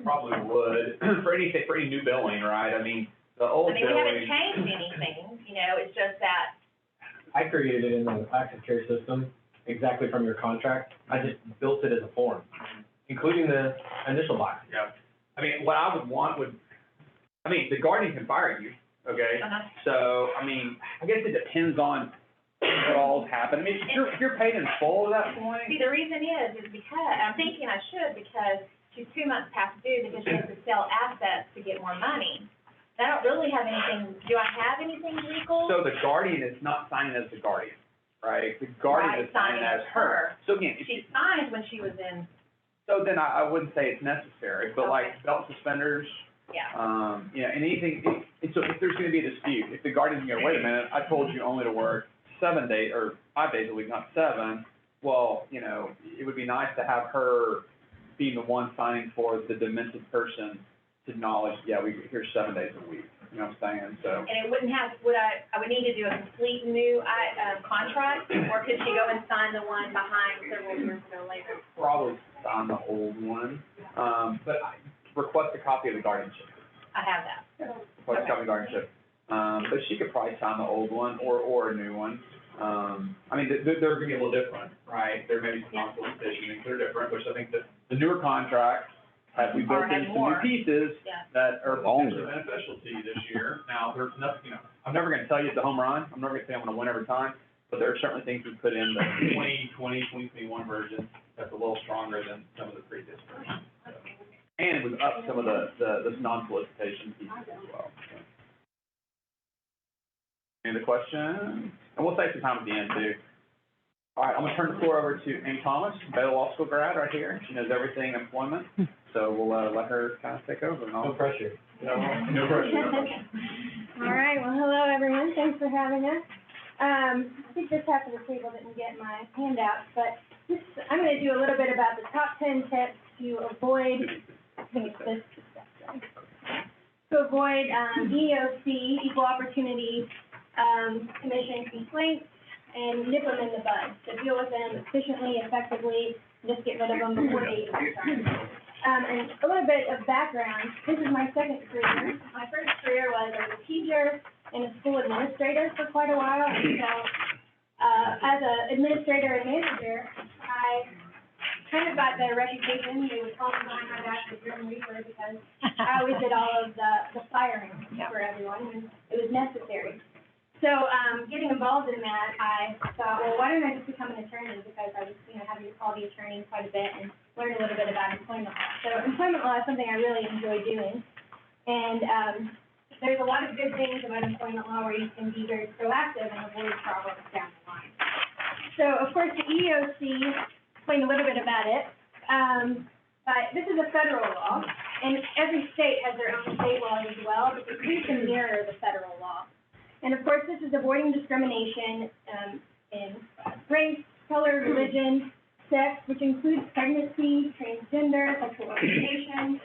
probably would, for any new billing, right? I mean, the old billing. We haven't changed anything, you know, it's just that. I created it in the Active Care system, exactly from your contract. I just built it as a form, including the initial box. Yeah. I mean, what I would want the guardian can fire you, okay? So, I mean, I guess it depends on what all's happened. I mean, if you're paid in full at that point. See, the reason is because, I'm thinking I should, because she's 2 months past due because she has to sell assets to get more money. I don't really have anything, do I have anything legal? So the guardian is not signing as the guardian, right? The guardian is signing as her. So again, she signed when she was in. So then I wouldn't say it's necessary, but Okay. like belt suspenders, Yeah. you know, and anything, so if there's gonna be a dispute, if the guardian's gonna, wait a minute, I told you only to work 7 days, or 5 days a week, not 7, well, you know, it would be nice to have her being the one signing for the demented person to acknowledge, yeah, here's 7 days a week, you know what I'm saying, so. And it wouldn't have, I would need to do a complete new, contract, or could she go and sign the one behind several years ago later? Probably sign the old one, but request a copy of the guardianship. I have that. Request a copy of the guardianship. But she could probably sign the old one or a new one. I mean, they're gonna be a little different, right? There may be some non-solicitation, they're different, which I think the newer contract we built in some new pieces that are potentially beneficial to you this year. Now, there's nothing, you know, I'm never gonna tell you it's a home run. I'm never gonna say I'm gonna win every time, but there are certainly things we put in the 2020, 2021 version that's a little stronger than some of the previous versions. So. And it was up some of the non-solicitation pieces as well. So. Any other questions? And we'll take some time at the end too. All right, I'm gonna turn the floor over to Amy Thomas, Baylor Law School grad right here. She knows everything employment, so we'll let her kind of take over. No pressure. No pressure. All right, well, hello, everyone. Thanks for having us. I think this half of the table didn't get my handout, but I'm going to do a little bit about the top 10 tips to avoid, I think it's this, to avoid EOC, Equal Opportunity Commission complaints, and nip them in the bud. So deal with them efficiently, effectively, just get rid of them before they even start. And a little bit of background, this is my second career. My first career was as a teacher and a school administrator for quite a while. And so as an administrator and manager, I kind of got the reputation, they would call me behind my back the Grim Reaper because I always did all of the firing for everyone, and it was necessary. So getting involved in that, I thought, well, why don't I just become an attorney, because I was, having to call the attorney quite a bit and learn a little bit about employment law. So employment law is something I really enjoy doing. And there's a lot of good things about employment law where you can be very proactive and avoid problems down the line. So, of course, the EEOC, explain a little bit about it. But this is a federal law, and every state has their own state laws as well, but they tend to mirror the federal law. And of course, this is avoiding discrimination in race, color, religion, sex, which includes pregnancy, transgender, sexual orientation,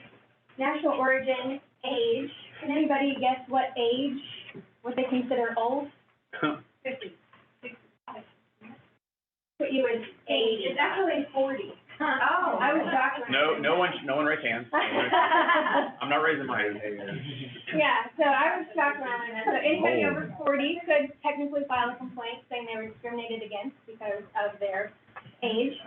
national origin, age. Can anybody guess what they consider old? 50. What you would age? It's actually 40. Oh, I was shocked. No one raised hands. I'm not raising my hand. Yeah, so I was shocked when I learned that. So anybody over 40 could technically file a complaint saying they were discriminated against because of their age,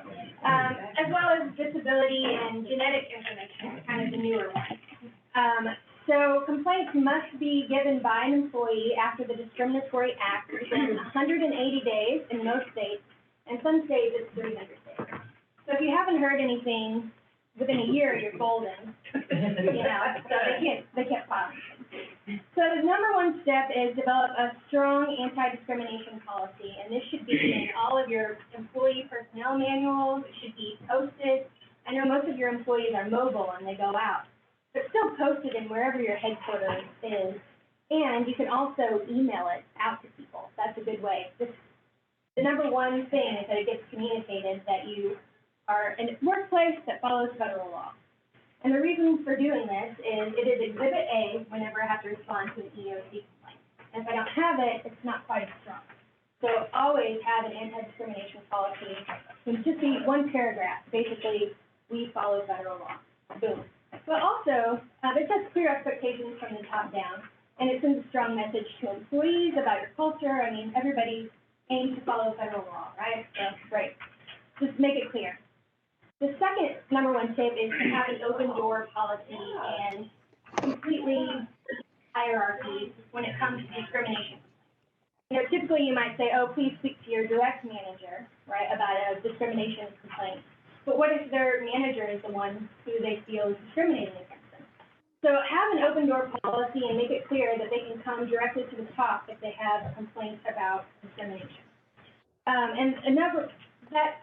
as well as disability and genetic information, kind of the newer one. So complaints must be given by an employee after the discriminatory act within 180 days in most states, and some states it's 300 days. So if you haven't heard anything within a year, you're golden, so they can't file. So the number one step is develop a strong anti-discrimination policy, and this should be in all of your employee personnel manuals. It should be posted. I know most of your employees are mobile and they go out, but still posted in wherever your headquarters is. And you can also email it out to people. That's a good way. The number one thing is that it gets communicated that you are in a workplace that follows federal law. And the reason for doing this is it is Exhibit A whenever I have to respond to an EEOC complaint. And if I don't have it, it's not quite as strong. So always have an anti-discrimination policy. It's just one paragraph. Basically, we follow federal law. Boom. But also, it sets clear expectations from the top down, and it sends a strong message to employees about your culture. I mean, everybody aims to follow federal law, right? So, great. Just make it clear. The second number one tip is to have an open door policy and completely hierarchy when it comes to discrimination. You know, typically you might say, oh, please speak to your direct manager, right, about a discrimination complaint. But what if their manager is the one who they feel is discriminating against them? So have an open door policy and make it clear that they can come directly to the top if they have a complaint about discrimination. And another, that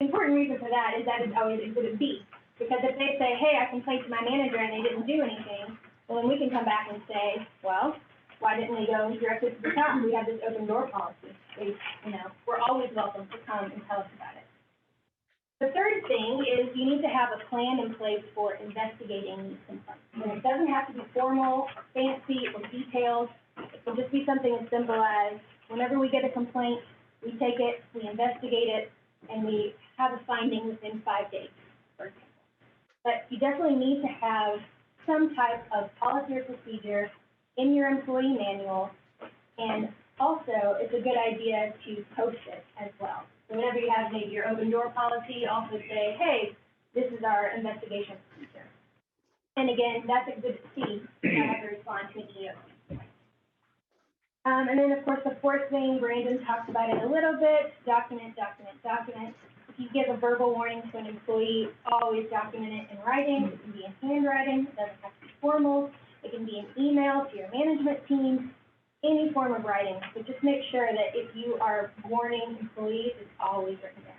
important reason for that is that it's always Exhibit B. Because if they say, hey, I complained to my manager and they didn't do anything, well, then we can come back and say, well, why didn't they go directly to the top? We have this open door policy. We're always welcome to come and tell us about it. The third thing is you need to have a plan in place for investigating these complaints. And it doesn't have to be formal, or fancy, or detailed. It can just be something as simple as whenever we get a complaint, we take it, we investigate it, and we have a finding within 5 days, for example. But you definitely need to have some type of policy or procedure in your employee manual, and also it's a good idea to post it as well. So whenever you have maybe your open door policy, also say, hey, this is our investigation procedure. And again, that's Exhibit C, you have to respond to an EOC. And then of course the fourth thing, Brandon talked about it a little bit, document. If you give a verbal warning to an employee, always document it in writing. It can be in handwriting, it doesn't have to be formal. It can be an email to your management team, any form of writing. But just make sure that if you are warning employees, it's always written down.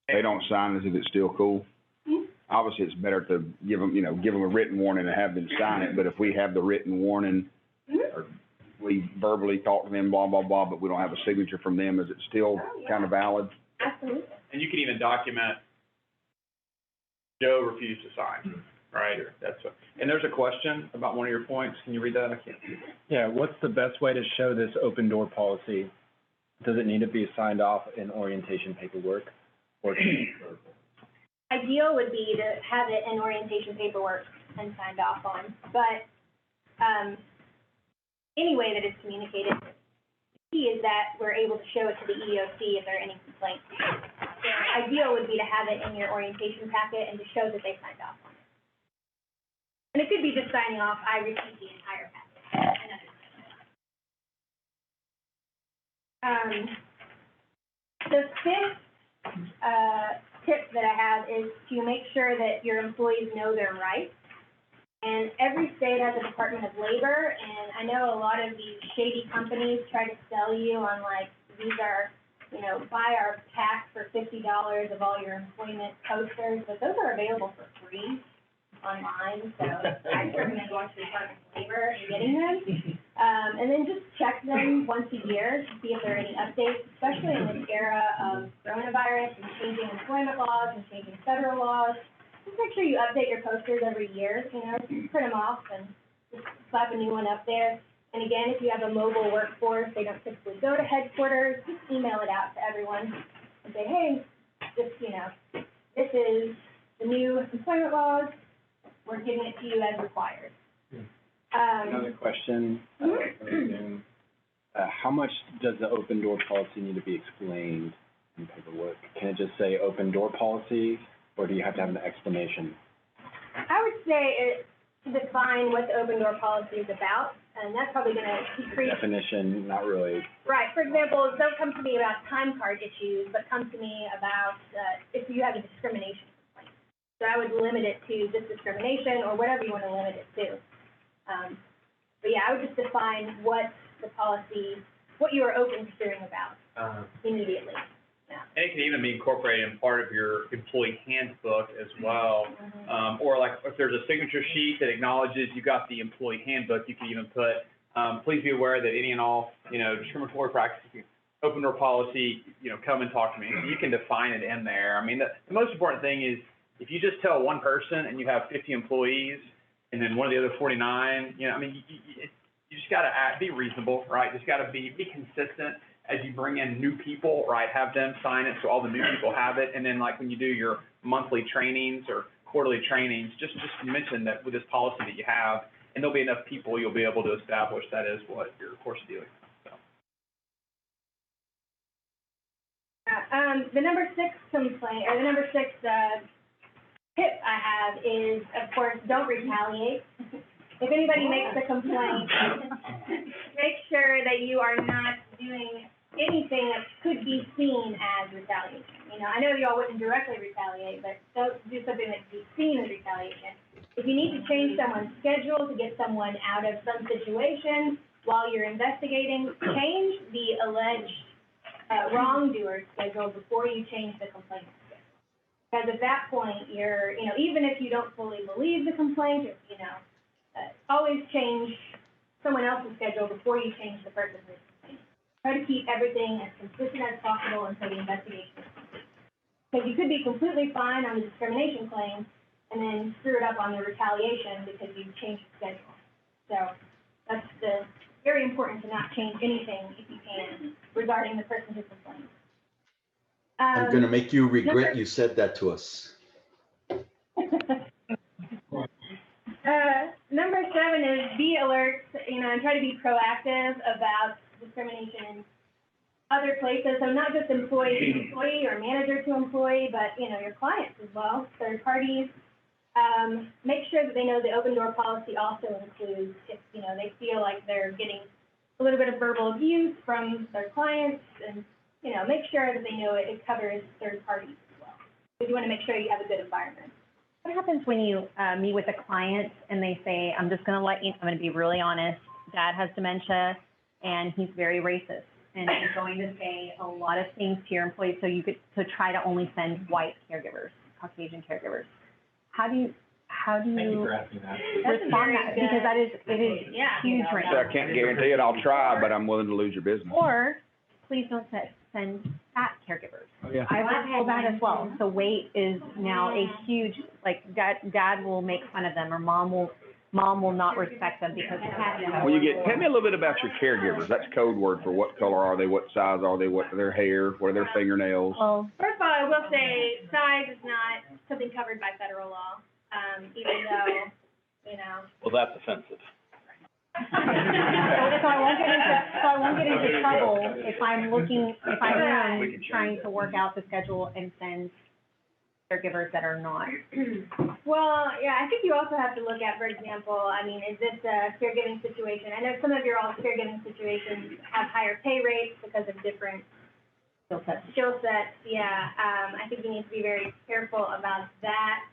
They don't sign it, is it still cool? Mm-hmm. Obviously, it's better to give them a written warning and have them sign it, but if we have the written warning, or we verbally talk to them, blah, blah, blah, but we don't have a signature from them, is it still kind of valid? Absolutely. And you can even document, Joe refused to sign, right? And there's a question about one of your points. Can you read that? I can't. Yeah, what's the best way to show this open door policy? Does it need to be signed off in orientation paperwork? Or Ideal would be to have it in orientation paperwork and signed off on, but any way that it's communicated, the key is that we're able to show it to the EOC if there are any complaints. So ideal would be to have it in your orientation packet and to show that they signed off on it. And it could be just signing off, I received the entire packet. The fifth tip that I have is to make sure that your employees know their rights. And every state has a Department of Labor, and I know a lot of these shady companies try to sell you on like, these are, buy our pack for $50 of all your employment posters, but those are available for free online, so I recommend going to the Department of Labor and getting them. And then just check them once a year to see if there are any updates, especially in this era of coronavirus and changing employment laws and changing federal laws. Just make sure you update your posters every year, just print them off and just slap a new one up there. And again, if you have a mobile workforce, they don't typically go to headquarters, just email it out to everyone and say, hey, this is the new employment laws. We're giving it to you as required. another question, how much does the open door policy need to be explained in paperwork? Can it just say open door policy, or do you have to have an explanation? I would say to define what the open door policy is about, and that's probably going to decrease. Definition, not really. Right. For example, don't come to me about time card issues, but come to me about if you have a discrimination complaint. So I would limit it to just discrimination or whatever you want to limit it to. But yeah, I would just define what the policy, what you are open to hearing about immediately. Yeah. And it can even be incorporated in part of your employee handbook as well. Or like if there's a signature sheet that acknowledges you got the employee handbook, you can even put, please be aware that any and all, discriminatory practices, open door policy, come and talk to me. You can define it in there. I mean, the most important thing is if you just tell one person and you have 50 employees and then one of the other 49, you just got to be reasonable, right? Just got to be consistent. As you bring in new people, right, have them sign it so all the new people have it. And then like when you do your monthly trainings or quarterly trainings, just mention that with this policy that you have, and there'll be enough people, you'll be able to establish that is what your course of dealing is. So. The number 6 complaint, or the number 6, tip I have is, of course, don't retaliate. If anybody makes a complaint, make sure that you are not doing anything that could be seen as retaliation. You know, I know y'all wouldn't directly retaliate, but don't do something that could be seen as retaliation. If you need to change someone's schedule to get someone out of some situation while you're investigating, change the alleged wrongdoer's schedule before you change the complainant's schedule. Because at that point, you're, you know, even if you don't fully believe the complaint, or, you know, always change someone else's schedule before you change the person's complaint. Try to keep everything as consistent as possible until the investigation is complete. Because you could be completely fine on the discrimination claim and then screw it up on the retaliation because you changed the schedule. So that's very important to not change anything if you can regarding the person who complains. I'm gonna make you regret you said that to us. Number 7 is be alert, you know, and try to be proactive about discrimination in other places. So not just employee to employee or manager to employee, but, you know, your clients as well, third parties. Make sure that they know the open door policy also includes if, you know, they feel like they're getting a little bit of verbal abuse from their clients, and, you know, make sure that they know it covers third parties as well. Because you want to make sure you have a good environment. What happens when you meet with a client and they say, I'm just going to let you, I'm going to be really honest, Dad has dementia and he's very racist and he's going to say a lot of things to your employees, so you could try to only send white caregivers, Caucasian caregivers. How do you Thank you for asking that. respond to that? Because it is huge right So now. I can't guarantee it, I'll try, but I'm willing to lose your business. Or please don't send fat caregivers. Oh, yeah. I've been told that as well. So weight is now a huge, like, dad will make fun of them, or mom will not respect them because of that. Well, tell me a little bit about your caregivers. That's code word for what color are they, what size are they, what are their hair, what are their fingernails? Well, First of all, I will say size is not something covered by federal law, even though, you know. Well, that's offensive. so I won't get into trouble if I'm trying to work out the schedule and send caregivers that are not. Well, yeah, I think you also have to look at, for example, I mean, is this a caregiving situation? I know some of your all caregiving situations have higher pay rates because of different skill sets, yeah. I think you need to be very careful about that.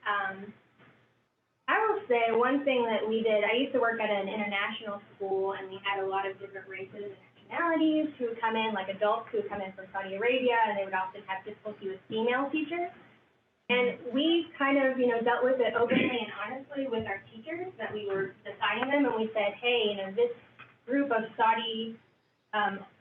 I will say one thing that we did, I used to work at an international school, and we had a lot of different races and nationalities who would come in, like adults who would come in from Saudi Arabia, and they would often have difficulty with female teachers. And we kind of, you know, dealt with it openly and honestly with our teachers that we were assigning them, and we said, hey, you know, this group of Saudi,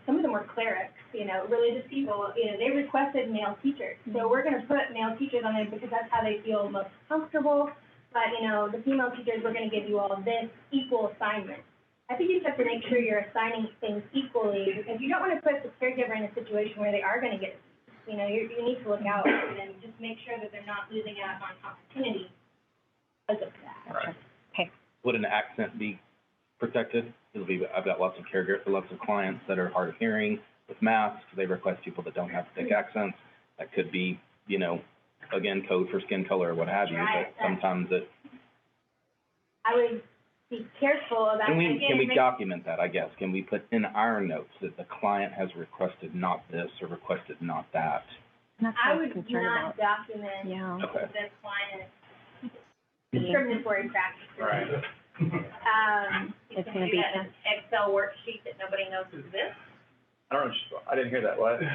some of them were clerics, you know, religious people, you know, they requested male teachers. So we're going to put male teachers on there because that's how they feel most comfortable. But, you know, the female teachers, we're going to give you all this equal assignment. I think you just have to make sure you're assigning things equally, because you don't want to put the caregiver in a situation where they are going to get, you know, you need to look out and just make sure that they're not losing out on opportunity because of that. Right. Okay. Would an accent be protected? I've got lots of caregivers, lots of clients that are hard of hearing with masks. They request people that don't have thick accents. That could be, you know, again, code for skin color or what have you, but sometimes it. I would be careful about. Can we document that, I guess? Can we put in our notes that the client has requested not this or requested not that? I would not document Okay. the client's discriminatory practices. Right. It's going to be an Excel worksheet that nobody knows exists. I don't know, I didn't hear that, what? A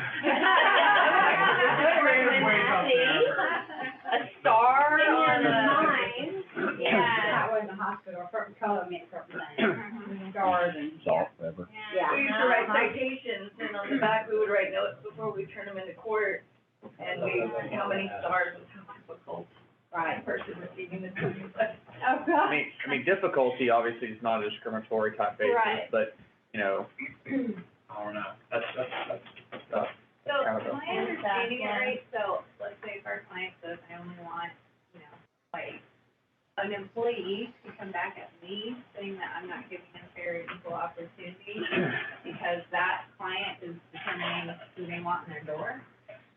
star on a Mine, yeah. That was in the hospital, certain color meant certain things. Stars and. Salt, pepper. Yeah. We used to write citations, and on the back, we would write notes before we turn them into court, and how many stars was how difficult Right. the person receiving the decision. Oh, God. I mean, difficulty obviously is not a discriminatory type basis, Right. but, you know, I don't know, that's tough. So, Kind of am I understanding it right? So, let's say if our client says, I only want, you know, like employee to come back at me saying that I'm not giving them fair and equal opportunity because that client is determining who they want in their door.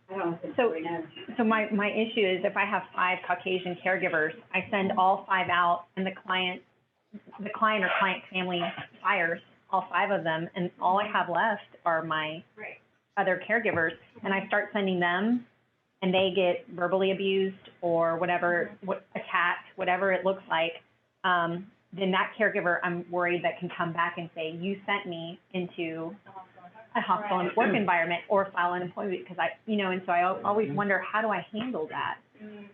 I don't think So- we know. So my issue is if I have 5 Caucasian caregivers, I send all 5 out and the client or client family fires all 5 of them, and all I have left are my Right. other caregivers, and I start sending them, and they get verbally abused or whatever, attacked, whatever it looks like, then that caregiver, I'm worried that can come back and say, you sent me into a hostile work environment, or file an employment, because and so I always wonder, how do I handle that?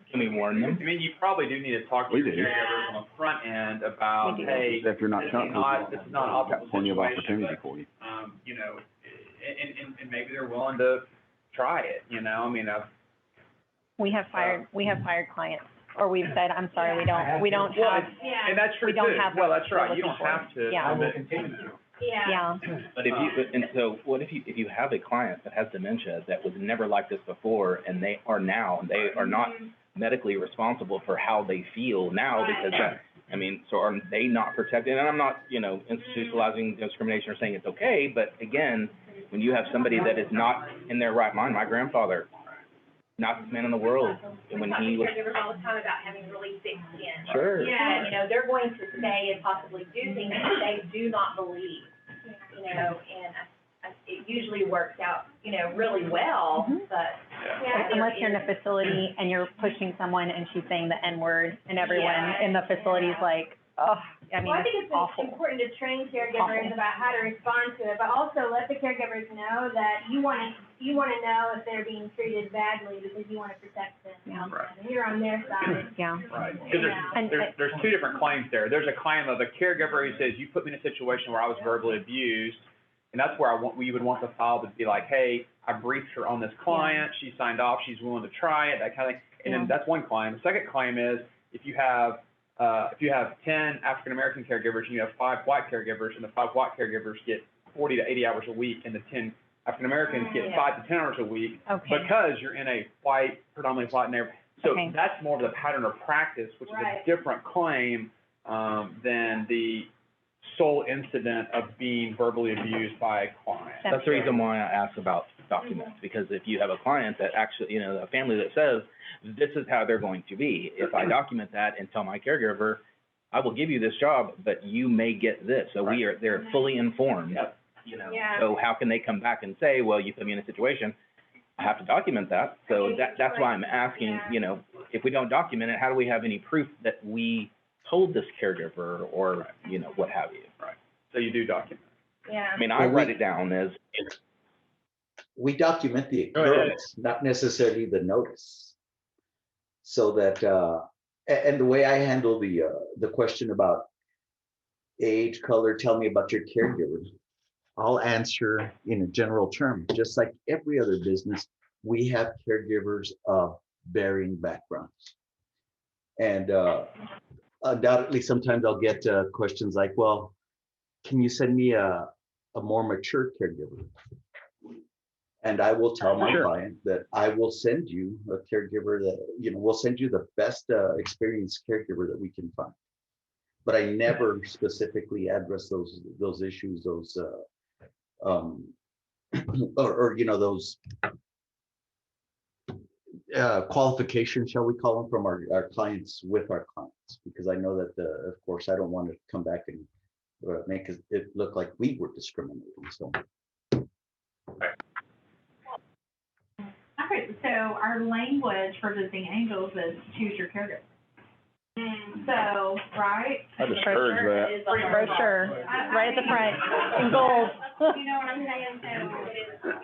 Can we warn them? I mean, you probably do need to talk to We your do. caregivers on the front end about, We do. hey, If you're not this is comfortable, not an optimal got plenty of situation, opportunity but, for you. and maybe they're willing to try it, I mean, We have fired clients, or we've said, I'm sorry, we don't well, have, and that's true we don't too. have Well, what that's right, we're you don't looking for. have to. Yeah. I will continue to. yeah. But so what if you have a client that has dementia that was never like this before, and they are not medically responsible for how they feel now because so are they not protected? And I'm not, institutionalizing discrimination or saying it's okay, but again, when you have somebody that is not in their right mind, my grandfather, nicest man in the world, and when he was. Caregivers all the time about having really thick skin. Sure. Yeah, they're going to say and possibly do things that they do not believe, and it usually works out, really well, but. Yeah, Unless you're in a facility and you're pushing someone and she's saying the N-word, and everyone in the facility's like, oh, I mean, Well, I think it's it's awful. important to train caregivers about how to respond to it, but also let the caregivers know that you want to know if they're being treated badly because you want to protect them. Yeah. Right. And you're on their side. Yeah. Right, because And- there's 2 different claims there. There's a claim of a caregiver who says, you put me in a situation where I was verbally abused, and that's where we would want the file to be like, hey, I briefed her on this client, she signed off, she's willing to try it, that kind of thing. And then that's one claim. The second claim is if you have 10 African-American caregivers and you have 5 white caregivers, and the 5 white caregivers get 40 to 80 hours a week, and the 10 African-Americans get 5 to 10 hours a week, Okay. because you're in a predominantly white neighborhood. So Okay. that's more of the pattern of practice, which is a different claim than the sole incident of being verbally abused by a client. That's the reason why I asked about documents, because if you have a client that actually, a family that says, this is how they're going to be, if I document that and tell my caregiver, I will give you this job, but you may get this, so they're fully informed, Yep. Yeah. So how can they come back and say, well, you put me in a situation, I have to document that, so that's why I'm asking, if we don't document it, how do we have any proof that we told this caregiver or, what have you? Right. So you do document. Yeah. I mean, I Well, write it down as, We document the Go ahead. occurrence, not necessarily the notice. So that, and the way I handle the question about age, color, tell me about your caregiver, I'll answer in a general term. Just like every other business, we have caregivers of varying backgrounds. And undoubtedly, sometimes I'll get questions like, well, can you send me a more mature caregiver? And I will tell my client that I will send you a caregiver that, we'll send you the best experienced caregiver that we can find. But I never specifically address those issues, those those qualifications, shall we call them, from our clients with our clients, because I know that, of course, I don't want to come back and make it look like we were discriminating, so. Okay, so our language for visiting angels is choose your caregiver. So, right? I discourage that. Brochure, right at the front, in gold. You know what I'm saying?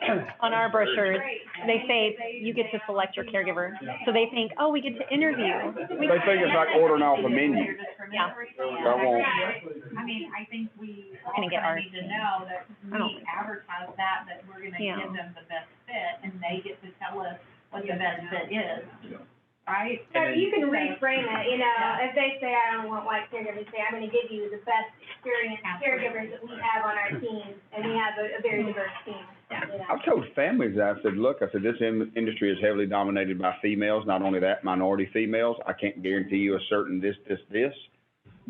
So, On our brochures, they say you get to select your caregiver. So they think, oh, we get to interview. They think it's like ordering off a menu. Yeah. I won't. I mean, I think we Gonna get also ours. need to know that I don't we advertise that we're gonna Yeah. give them the best fit, and they get to tell us what the best fit is, right? So you can reframe it, Yeah. if they say, I don't want white caregivers, say, I'm gonna give you the best experienced caregivers that we have on our team, and we have a very diverse team. I've told families, I said, look, this industry is heavily dominated by females. Not only that, minority females. I can't guarantee you a certain this.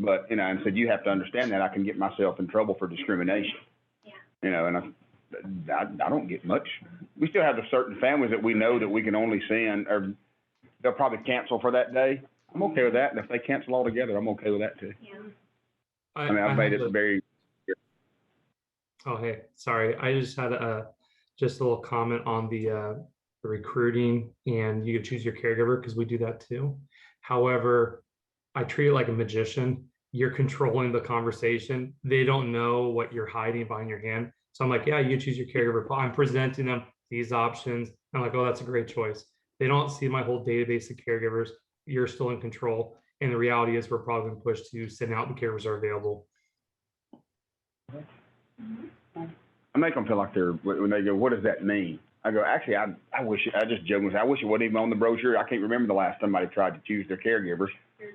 but, you know, and said, you have to understand that I can get myself in trouble for discrimination. Yeah. You know, and I don't get much. We still have the certain families that we know that we can only send, or they'll probably cancel for that day. I'm okay with that, and if they cancel altogether, I'm okay with that too. Yeah. I mean, I've made it very. Oh, hey, sorry. I just had just a little comment on the recruiting, and you can choose your caregiver because we do that too. However, I treat it like a magician. You're controlling the conversation. They don't know what you're hiding behind your hand. So I'm like, yeah, you choose your caregiver. I'm presenting them these options. I'm like, oh, that's a great choice. They don't see my whole database of caregivers. You're still in control. And the reality is we're probably going to push to send out the caregivers are available. I make them feel like they're, when they go, what does that mean? I go, actually, I wish, I just joke and say, I wish it wasn't even on the brochure. I can't remember the last time somebody tried to choose their caregivers.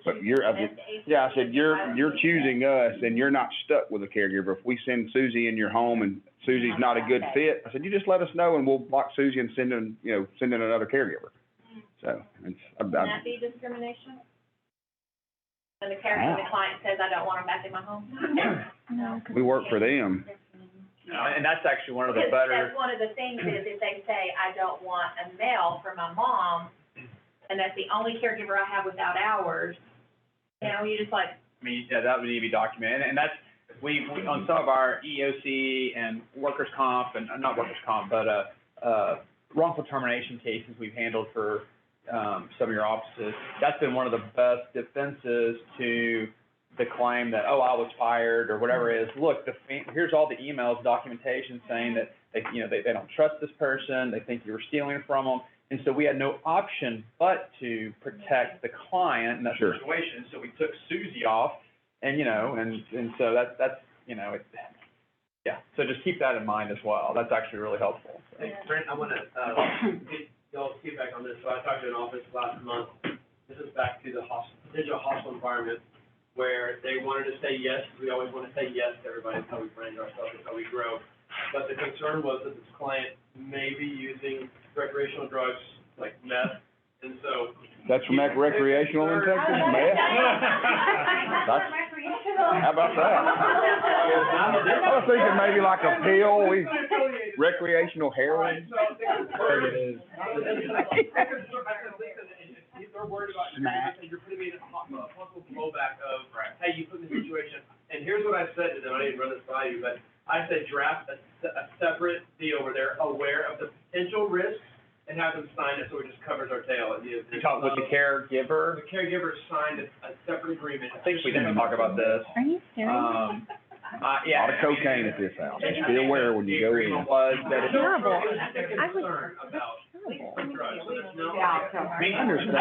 But I said, you're choosing us and you're not stuck with a caregiver. If we send Susie in your home and Susie's not a good fit, I said, you just let us know and we'll block Susie and send in another caregiver. So it's. Can that be discrimination? When the client says, I don't want them back in my home? No. We work for them. And that's actually one of the Because better. that's one of the things is if they say, I don't want a male for my mom, and that's the only caregiver I have without hours, you know, you just like. I mean, yeah, that would need to be documented, and that's, we on some of our EOC and workers' comp, and not workers' comp, but, wrongful termination cases we've handled for, some of your offices, that's been one of the best defenses to the claim that, oh, I was fired or whatever it is. Look, here's all the emails, documentation saying that they don't trust this person, they think you were stealing from them. And so we had no option but to protect the client in that situation. So we took Susie off and so that's, yeah. So just keep that in mind as well. That's actually really helpful. So. Hey, Brent, I want to get y'all's feedback on this. So I talked to an office last month. This is back to the digital hostile environment where they wanted to say yes. We always want to say yes to everybody. That's how we brand ourselves. That's how we grow. But the concern was that this client may be using recreational drugs like meth, and so. That's from that recreational in Texas, meth? How about that? I was thinking maybe like a pill, recreational heroin. They're worried about you're putting me in a possible blowback of, hey, you put me in a situation. And here's what I said to them. I didn't run this by you, but I said draft a separate deal where they're aware of the potential risks and have them sign it so it just covers our tail. You talk with the caregiver? The caregiver signed a separate agreement. I think we didn't talk about this. Are you serious? Yeah. A lot of cocaine at this house. Just be aware when you go in. Was that it's Terrible. I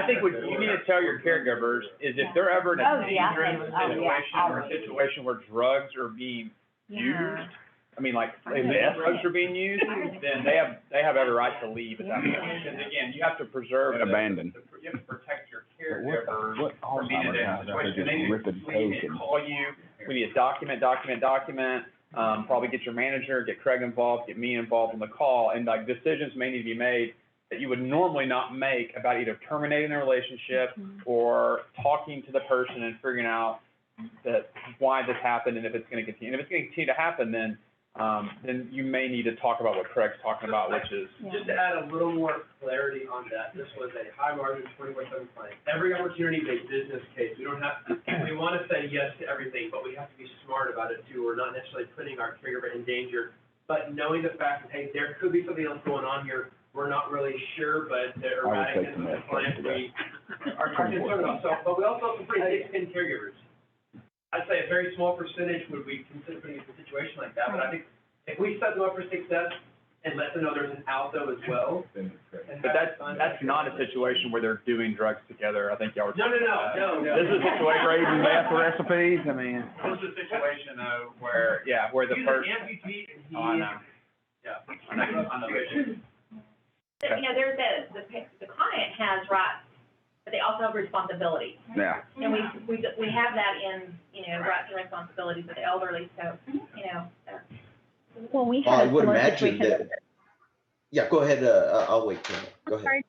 think what you need to tell your caregivers is if they're ever in a dangerous situation or a situation where drugs are being used, I mean, like, if drugs are being used, then they have every right to leave at that point. Because again, you have to preserve And abandon. You have to protect your caregivers What from being in a Alzheimer's dangerous has, situation. just ripping We need to coke call you, we need to document, probably get your manager, get Craig involved, get me involved in the call, and like decisions may need to be made that you would normally not make about either terminating the relationship or talking to the person and figuring out that why this happened and if it's going to continue. And if it's going to continue to happen, then you may need to talk about what Craig's talking about, which is. Just to add a little more clarity on that, this was a high margin 24/7 client. Every opportunity is a business case. We don't have, we want to say yes to everything, but we have to be smart about it too. We're not necessarily putting our caregiver in danger, but knowing the fact that, hey, there could be something else going on here. We're not really sure, but the erraticness of the client, we are concerned about. So, but we also have some pretty thick-skinned caregivers. I'd say a very small percentage would we consider putting in a situation like that, but I think if we set them up for success and let them know there's an out though as well. But that's not a situation where they're doing drugs together. I think y'all were. No. This is a situation where Trading math recipes, I mean. This is a situation though where the He's person. an amputee and he Oh, I know. Yeah. I know. So, there's the client has rights, but they also have responsibilities. Yeah. And we have that in, rights and responsibilities of the elderly, so, Well, we I had a would similar imagine situation. that, yeah, go ahead, I'll wait, go ahead.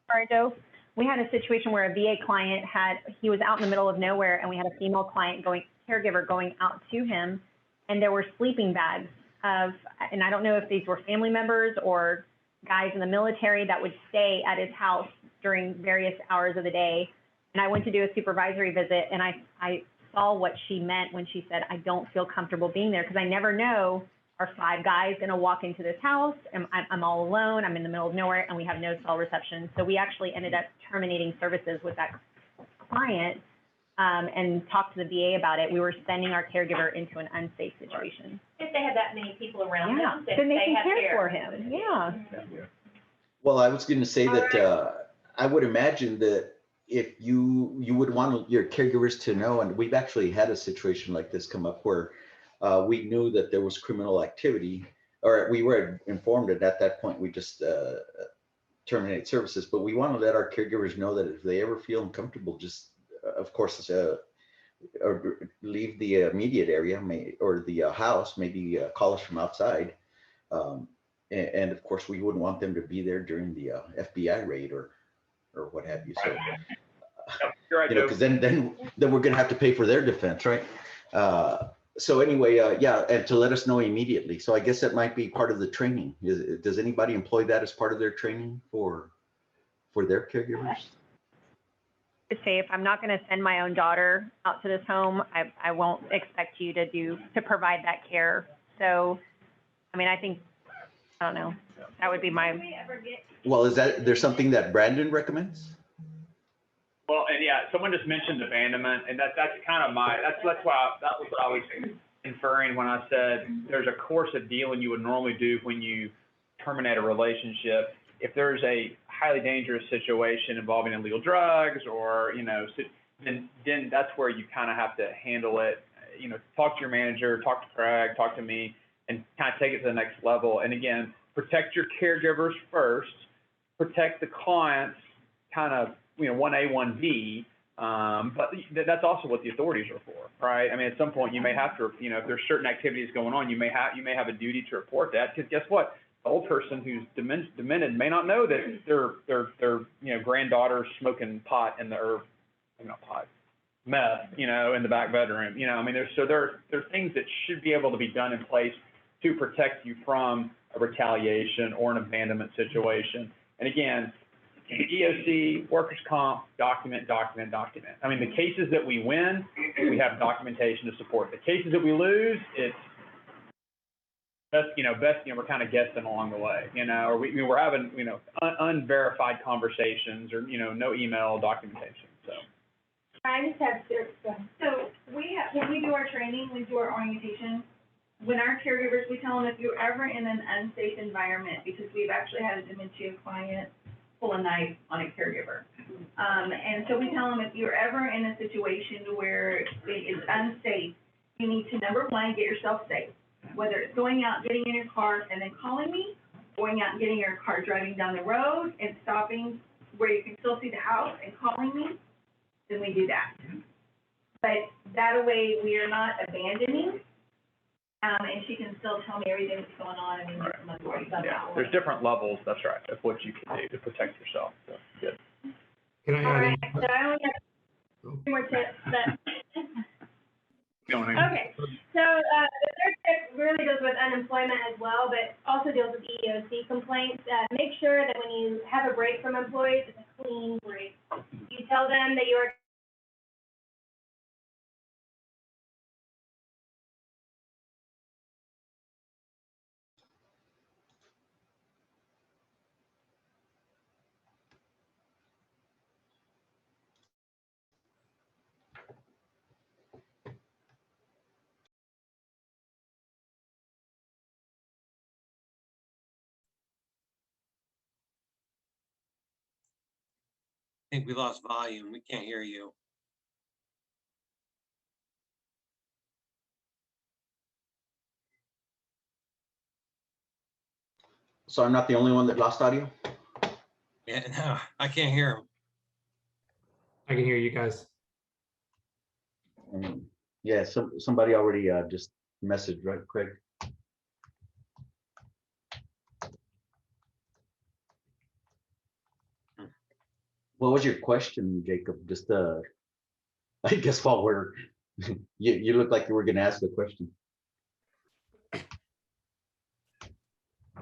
Sorry, Joe. we had a situation where a VA client he was out in the middle of nowhere, and we had a female caregiver going out to him, and there were sleeping bags and I don't know if these were family members or guys in the military that would stay at his house during various hours of the day. And I went to do a supervisory visit, and I saw what she meant when she said, I don't feel comfortable being there, because I never know, are 5 guys going to walk into this house? I'm all alone. I'm in the middle of nowhere, and we have no cell reception. So we actually ended up terminating services with that client and talked to the VA about it. We were sending our caregiver into an unsafe situation. If they had that many people around Yeah, them, that then they they can have care care for him. Yeah. Well, I was going to say that I would imagine that if you would want your caregivers to know, and we've actually had a situation like this come up where we knew that there was criminal activity, or we were informed, and at that point we just terminate services. But we want to let our caregivers know that if they ever feel uncomfortable, just of course or leave the immediate area, or the house, maybe call us from outside. And of course, we wouldn't want them to be there during the FBI raid or what have you. So, you know, because then we're going to have to pay for their defense, right? So anyway, yeah, and to let us know immediately. So I guess that might be part of the training. Does anybody employ that as part of their training for their caregivers? To say, if I'm not going to send my own daughter out to this home, I won't expect you to provide that care. So, I mean, I don't know. That would be my. Well, there's something that Brandon recommends? Well, and yeah, someone just mentioned abandonment, and that's kind of that was what I was inferring when I said there's a course of dealing you would normally do when you terminate a relationship. If there's a highly dangerous situation involving illegal drugs, or then that's where you kind of have to handle it. Talk to your manager, talk to Craig, talk to me, and kind of take it to the next level. And again, protect your caregivers first, protect the clients, kind of 1A, 1B. But that's also what the authorities are for, right? I mean, at some point you may have to, if there's certain activities going on, you may have a duty to report that, because guess what? The old person who's demented may not know that their granddaughter's smoking pot in meth, in the back bedroom. I mean, there are things that should be able to be done in place to protect you from a retaliation or an abandonment situation. And again, EOC, workers' comp, document. I mean, the cases that we win, we have documentation to support. The cases that we lose, it's we're kind of guessing along the way, or we're having, unverified conversations, or, no email documentation. So I just have So when we do our training, we do our orientation, when our caregivers, we tell them if you're ever in an unsafe environment, because we've actually had a dementia client pull a knife on a caregiver. And so we tell them, if you're ever in a situation where it is unsafe, you need to, number one, get yourself safe. Whether it's going out, getting in your car and then calling me, going out and getting your car, driving down the road and stopping where you can still see the house and calling me, then we do that. But that way we are not abandoning, and she can still tell me everything that's going on. I mean, there's different levels, that's right, of what you can do to protect yourself. So, good. Can I all add right. in? So I only have 2 more tips, but okay. So the third tip really deals with unemployment as well, but also deals with EEOC complaints. Make sure that when you have a break from employees, it's a clean break. You tell them that you are I think we lost volume. We can't hear you. So I'm not the only one that lost audio? Yeah, no, I can't hear him. I can hear you guys. Yeah, somebody already just messaged, right, Craig? What was your question, Jacob? Just, I guess while we're, you look like you were gonna ask a question. I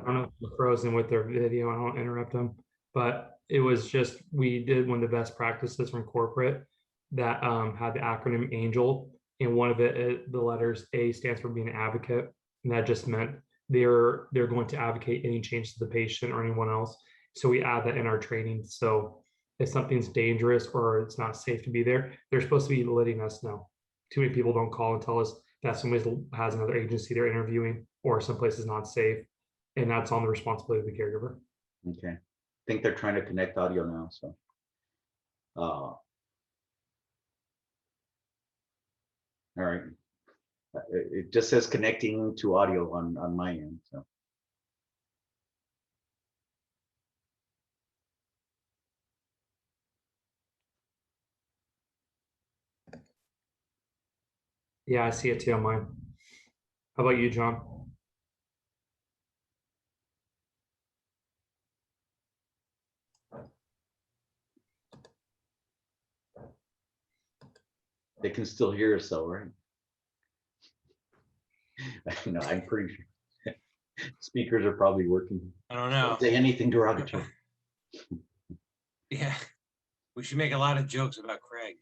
don't know if they're frozen with their video, I don't interrupt them, but it was just, we did one of the best practices from corporate that had the acronym ANGEL, and one of it, the letters A stands for being an advocate, and that just meant they're going to advocate any change to the patient or anyone else. So we add that in our training. So if something's dangerous or it's not safe to be there, they're supposed to be letting us know. Too many people don't call and tell us that somebody has another agency they're interviewing or someplace is not safe. And that's on the responsibility of the caregiver. Okay. I think they're trying to connect audio now, so. All right. It just says connecting to audio on my end, so. Yeah, I see it too on mine. How about you, John? They can still hear us though, right? No, I'm pretty sure. Speakers are probably working. I don't know. Don't say anything derogatory. Yeah, we should make a lot of jokes about Craig.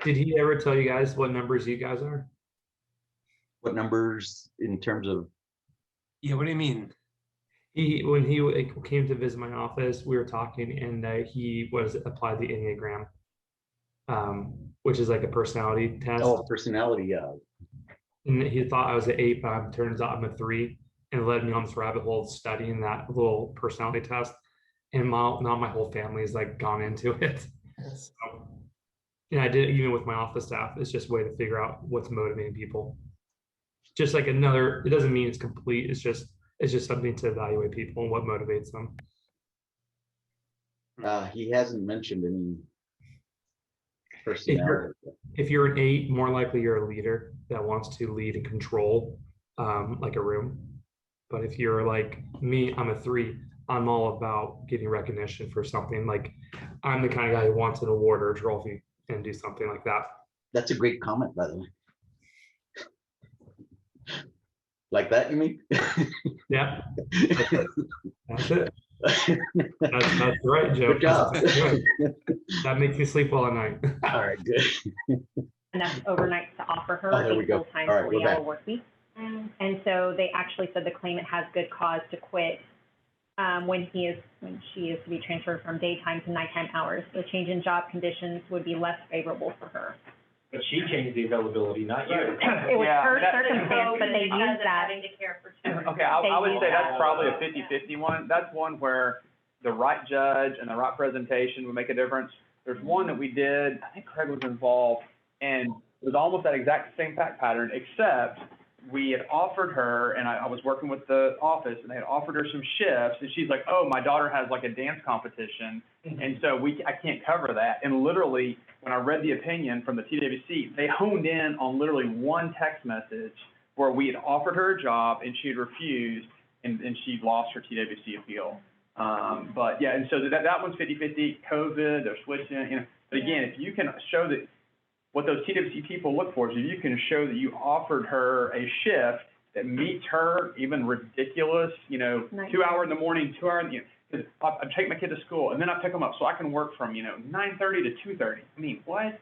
Did he ever tell you guys what numbers you guys are? What numbers in terms of? Yeah, what do you mean? When he came to visit my office, we were talking, and he was applied the Enneagram, which is like a personality test. Oh, personality, yeah. And he thought I was an 8, but turns out I'm a 3, and led me on this rabbit hole studying that little personality test. And now my whole family has like gone into it. So, and I did even with my office staff. It's just a way to figure out what's motivating people. Just like another, it doesn't mean it's complete. It's just something to evaluate people and what motivates them. He hasn't mentioned any personality. If you're an 8, more likely you're a leader that wants to lead and control, like a room. But if you're like me, I'm a 3. I'm all about getting recognition for something. Like I'm the kind of guy who wants an award or a trophy and do something like that. That's a great comment, by the way. Like that, you mean? Yeah. That's it. That's right, Joe. Good job. That makes me sleep well at night. All right, good. Enough overnights to offer her Oh, there we a go. full-time All right, we're 40-hour back. work week. And so they actually said the claimant has good cause to quit when she is to be transferred from daytime to nighttime hours. The change in job conditions would be less favorable for her. But she changed the availability, not you. It was her circumstance, but they used that. Having to care for children. Okay, I would say that's probably a 50-50 one. That's one where the right judge and the right presentation would make a difference. There's one that we did, I think Craig was involved, and it was almost that exact same fact pattern, except we had offered her, and I was working with the office, and they had offered her some shifts, and she's like, oh, my daughter has like a dance competition, and so I can't cover that. And literally, when I read the opinion from the TWC, they honed in on literally one text message where we had offered her a job and she had refused, and she lost her TWC appeal. But yeah, and so that one's 50-50, COVID, they're switching, you know. But again, if you can show that what those TWC people look for is if you can show that you offered her a shift that meets her even ridiculous, 2 hour in the morning, 2 hour in the, because I take my kid to school and then I pick them up so I can work from, 9:30 to 2:30. I mean, what,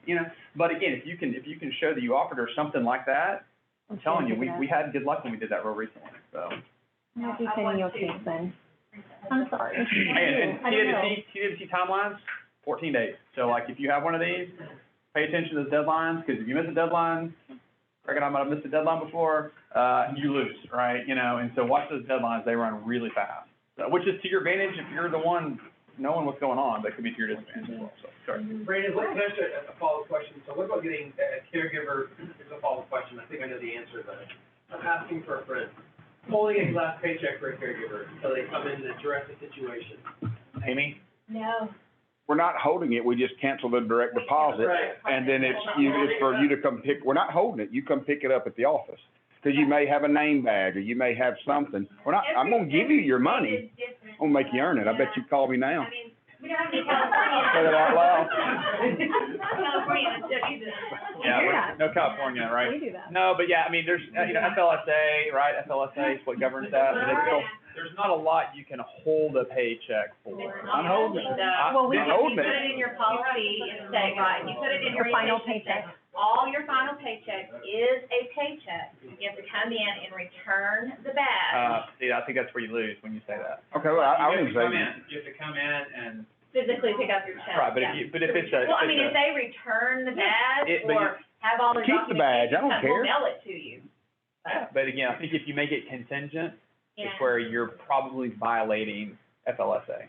but again, if you can show that you offered her something like that, I'm telling you, we had good luck when we did that real recently, so. I'll be sending you a case then. I'm sorry. And TWC timelines, 14 days. So like if you have one of these, pay attention to the deadlines, because if you miss a deadline, Craig and I might have missed a deadline before, you lose, right? And so watch those deadlines, they run really fast. So, which is to your advantage if you're the one knowing what's going on, but could be to your disadvantage as well, so, sorry. Brandon, can I ask a follow-up question? So what about getting a caregiver, is a follow-up question, I think I know the answer, but I'm asking for a friend. Holding a last paycheck for a caregiver, so they come in and address the situation. Amy? No. We're not holding it, we just cancel the direct deposit. Right. And then it's for you to come pick, we're not holding it, you come pick it up at the office. 'cause you may have a name badge, or you may have something. Well, I'm gonna give you your money. I'm gonna make you earn it. I bet you call me now. I mean, we don't have any California. Say that out loud. California, Yeah, no California, right? We do that. No, but yeah, I mean, there's, FLSA, right? FLSA is what governs that, but it's still, there's not a lot you can hold a paycheck for. I'm holding it. Well, we I'm can holding Put it. it in your policy and say, right, you put it in Your final orientation, say, paycheck. all your final paycheck is a paycheck. You have to come in and return the badge, See, I think that's where you lose when you say that. Okay, well, I You wouldn't have to come say. in, you have to come in and, physically pick up your check. right, but yeah. if it's a, Well, I mean, if they return the badge But or have all the Keep the badge, I documentation, don't care. we'll mail it to you. but again, I think if you make it contingent, Yeah. it's where you're probably violating FLSA.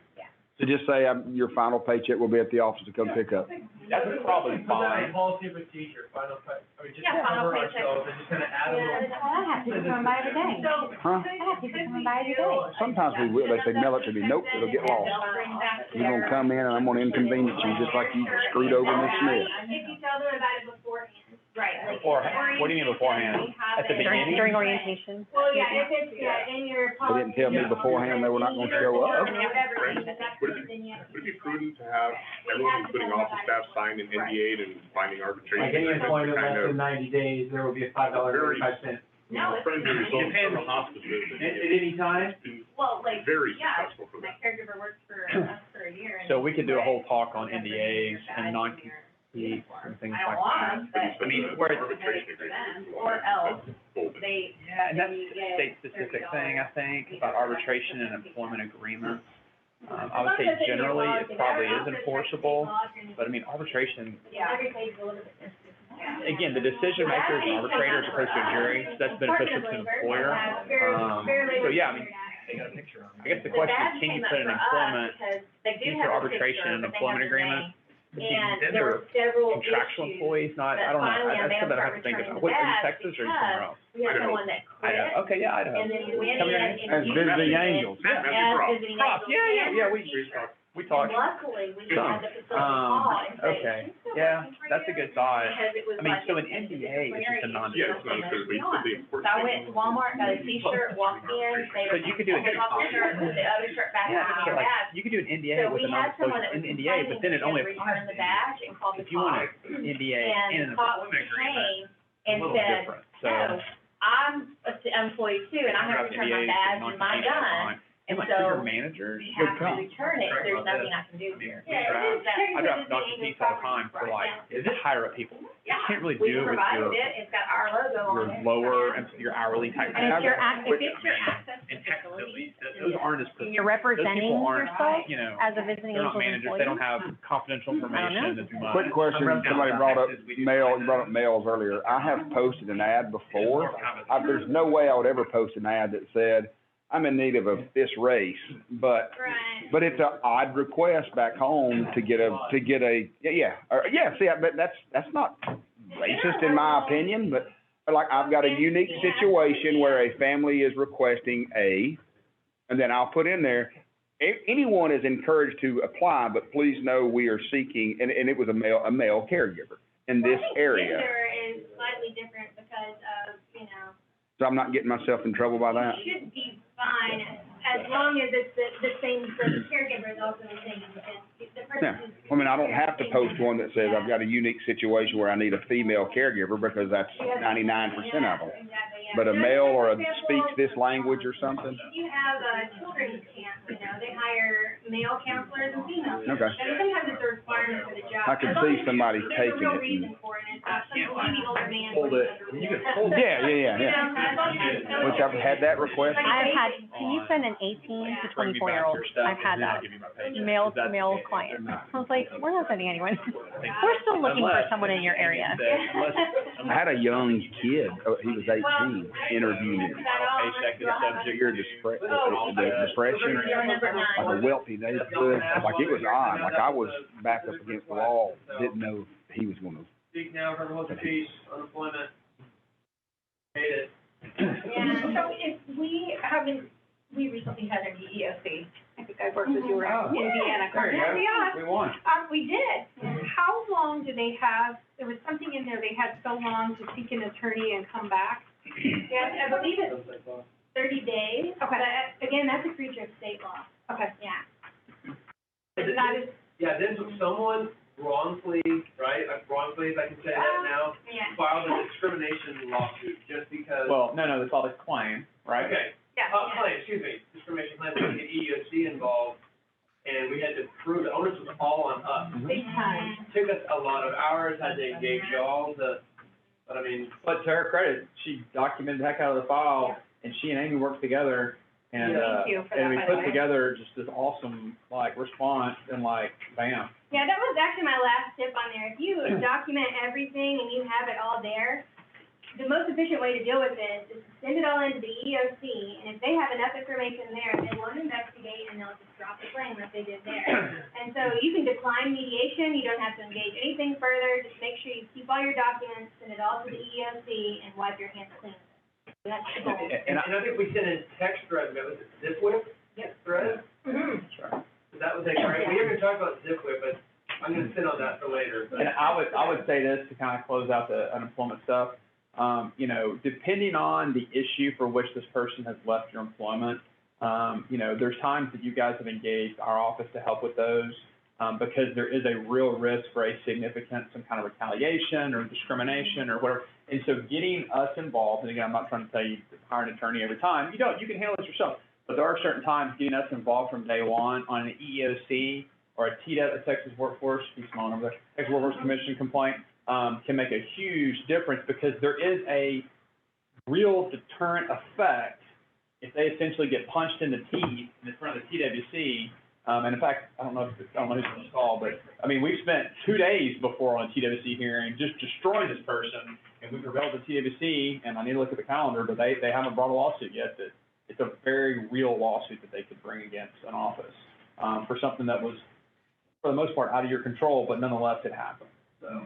So just say, your final paycheck will be at the office to come pick up. That's probably Put that in fine. policy procedure, final pay, I mean, just Yeah, final cover paycheck. ourselves and just kind of add a little. I have people coming by every day. Huh? I have people coming by every day. Sometimes we will, they say mail it to me, nope, it'll get lost. You're gonna come in and I'm gonna inconvenience you just like you screwed over Miss Smith. If you tell them about it beforehand. Right. like- Beforehand? What do you mean beforehand? At the beginning? During orientation. Well, yeah, if it's, in your They policy. didn't tell me beforehand they were not gonna show up. And whatever, that's then you have to. Would it be prudent to have everyone who's putting office staff sign an NDA and binding arbitration? Like any employment Kind less of than 90 days, there will be a $5.35. No, it's. friendly results from the hospice visit. At any time? Well, like, Very yeah, successful for my that. caregiver worked for us for a year. and- So we could do a whole talk on NDAs and non-competes and things I like don't want that. them, but. I mean, where it's, Arbitration agreement. Or else, Folded. they. yeah, and that's a state-specific thing, I think, about arbitration and employment agreements. I would say generally, it probably is enforceable, but I mean, arbitration, Yeah. Every page is a little bit different. again, the decision maker is an arbitrator as opposed to a jury, so that's beneficial to the employer. So yeah, I mean, I guess the question is, can you put an employment, future arbitration and employment agreement? But And then there they're were several contractual issues employees, not, I don't know, that's something I have to think about. What, in Texas or somewhere else? We had someone that quit, Idaho, okay, yeah, Idaho. and then he went in Come here. and. As he visiting did angels. As visiting Props, angels. yeah, and yeah, her we teacher. we And talked. luckily, we Some. had the facility call and say, Okay, "Is this still yeah, working for that's a you?" good thought. Because it was I mean, like so an a NDA is just a disciplinary non- Yeah, issue, it's not and necessarily, it's but the So important I thing went to Walmart, got a t-shirt, walked in, they. So you could do an- Take off the shirt, put the other shirt back Yeah, on so your like, badge. you could do an NDA So with we a had someone that was non-disclosure NDA, but then it only complaining applies that he had to return the badge and called the if you want cops. an NDA and an And cops employment agreement, came it's a and little said, different, so. "Oh, I'm an employee too, and I have to return my badge and my gun, And like, so for your managers, we good have to call. return it, there's nothing I can do here." I drive non-competes all the time for like, it's higher up people. You can't really We do it with provided your, it, it's got our logo on it. lower, and your hourly type. And if you're, if it's your access And Texas, at least, those aren't as. you're representing Those people aren't, yourself you know, as a visiting they're not angels managers, employee. they don't have confidential information as much. Quick question, somebody brought up mail, you brought up mails earlier. I have posted an ad before. There's no way I would ever post an ad that said, I'm in need of this race, but it's an odd request back home to get a, but that's not racist in my opinion, but like, I've got a unique situation where a family is requesting and then I'll put in there, anyone is encouraged to apply, but please know we are seeking, and it was a male caregiver in this area. Gender is slightly different because of, So I'm not getting myself in trouble by that? it should be fine, as long as it's the same, the caregiver is also the same, the Yeah, person. I mean, I don't have to post one that says I've got a unique situation where I need a female caregiver, because that's 99% of them. Exactly, yeah. But a So, male for or a example, speaks this language or something? If you have a children's camp, they hire male counselors and female. Okay. And sometimes it's a requirement for the job. I could As long see as somebody there's taking a real it reason and- for it, and it's not some maybe older man. Hold it. You can hold it. Yeah. As long as- Which I've had that request. I've had, can you send an 18 to 24-year-old? I've had that, male to male client. I was like, we're not sending anyone. We're still looking for someone in your area. I had a young kid, he was 18, interview me. Paycheck is subject. Your the depression, like a wealthy neighborhood, like it was odd, like I was back up against the wall, didn't know he was gonna. Speak now, for holds a peace, unemployment. Hate it. Yeah, so if we recently had an EEOC. I think I worked with you Oh. in Indiana. There you go. Yeah. We won. We did. How long do they have, there was something in there, they had so long to seek an attorney and come back? Yeah, I believe it's 30 days. Okay. But again, that's a creature of state law. Okay. Yeah. This- That is, Yeah, this was someone wrongfully, right, wrongfully, if I can say that now, yeah. filed a discrimination lawsuit just because. Well, no, they filed a claim, right? Okay, Yeah. claim, excuse me, discrimination claim, we get EEOC involved, and we had to prove, the onus was all on us. Big time. Took us a lot of hours, had to engage y'all but I mean. But to her credit, she documented the heck out of the file, and she and Amy worked together, and, Thank you for and that, we by the put way. together just this awesome, like, response, and like, bam. Yeah, that was actually my last tip on there. If you document everything and you have it all there, the most efficient way to deal with it is to send it all into the EOC, and if they have enough information there, they won't investigate, and they'll just drop the claim like they did there. And so you can decline mediation, you don't have to engage anything further, just make sure you keep all your documents, send it all to the EOC, and wipe your hands clean. That's the goal. And I think we sent in text thread, was it ZipWhip? Yep. Thread? Mm-hmm. That was a great, we haven't talked about ZipWhip, but I'm gonna sit on that for later. but- And I would say this to kind of close out the unemployment stuff. You know, depending on the issue for which this person has left your employment, you know, there's times that you guys have engaged our office to help with those, because there is a real risk for a significant, some kind of retaliation or discrimination or whatever. And so getting us involved, and again, I'm not trying to tell you to hire an attorney every time, you can handle this yourself. But there are certain times getting us involved from day one on an EEOC or a TDEP, a Texas Workforce, be small over there, Texas Workforce Commission complaint, can make a huge difference, because there is a real deterrent effect if they essentially get punched in the teeth in front of the TWC. And in fact, I don't know who's on this call, but I mean, we've spent 2 days before on a TWC hearing just destroying this person, and we prevailed at TWC, and I need to look at the calendar, but they haven't brought a lawsuit yet. That it's a very real lawsuit that they could bring against an office, for something that was, for the most part, out of your control, but nonetheless, it happened, so.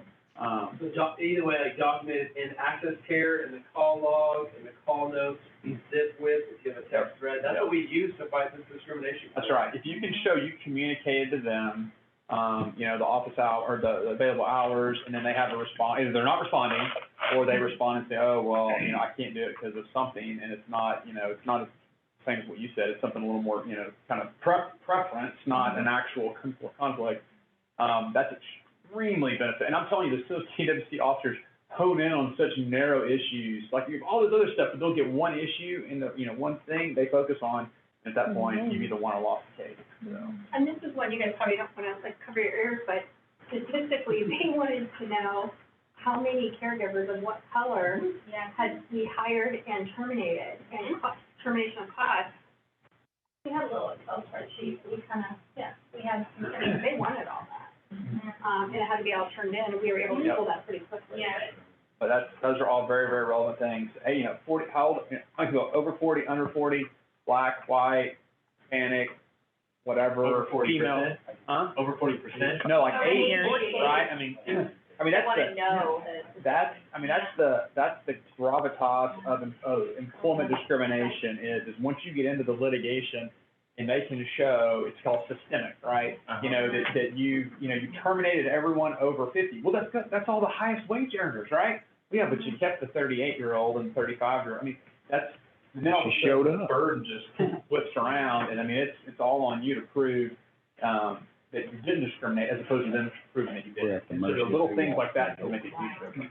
Either way, like documented in access care, in the call log, in the call notes, ZipWhip, if you have a text thread, that's what we use to fight this discrimination. That's right. If you can show you communicated to them, you know, the office hour, or the available hours, and then they have a response, either they're not responding, or they respond and say, oh, well, you know, I can't do it because of something, and it's not, you know, it's not as same as what you said, it's something a little more, you know, kind of preference, not an actual conflict. That's extremely beneficial. And I'm telling you, those TWC officers hone in on such narrow issues, like you have all this other stuff, but they'll get one issue in the, you know, one thing they focus on. At that point, you either won or lost the case, so. And this is one you guys probably don't want to like cover your ears, but statistically, they wanted to know how many caregivers of what color had we hired and terminated, and termination of cost. We had a little Excel spreadsheet, we kind of, we had, they wanted all that. And it had to be all turned in, and we were able to pull that pretty quickly. Yeah. But those are all very, very relevant things. Hey, you know, 40, how old, you know, I can go over 40, under 40, black, white, Hispanic, whatever, Over 40%? female. Huh? Over 40%? No, like Over 80, 40. right? I mean, that's the gravitas of employment discrimination is once you get into the litigation, and they can show, it's called systemic, right? You know, that you terminated everyone over 50. Well, that's good. That's all the highest wage earners, right? Yeah, but you kept the 38-year-old and 35-year-old. I mean, that's, now She showed the up. burden just whips around, and I mean, it's all on you to prove, that you didn't discriminate, as opposed to them proving that you We're did. at the And so mercy the little of things the like that will make a huge difference.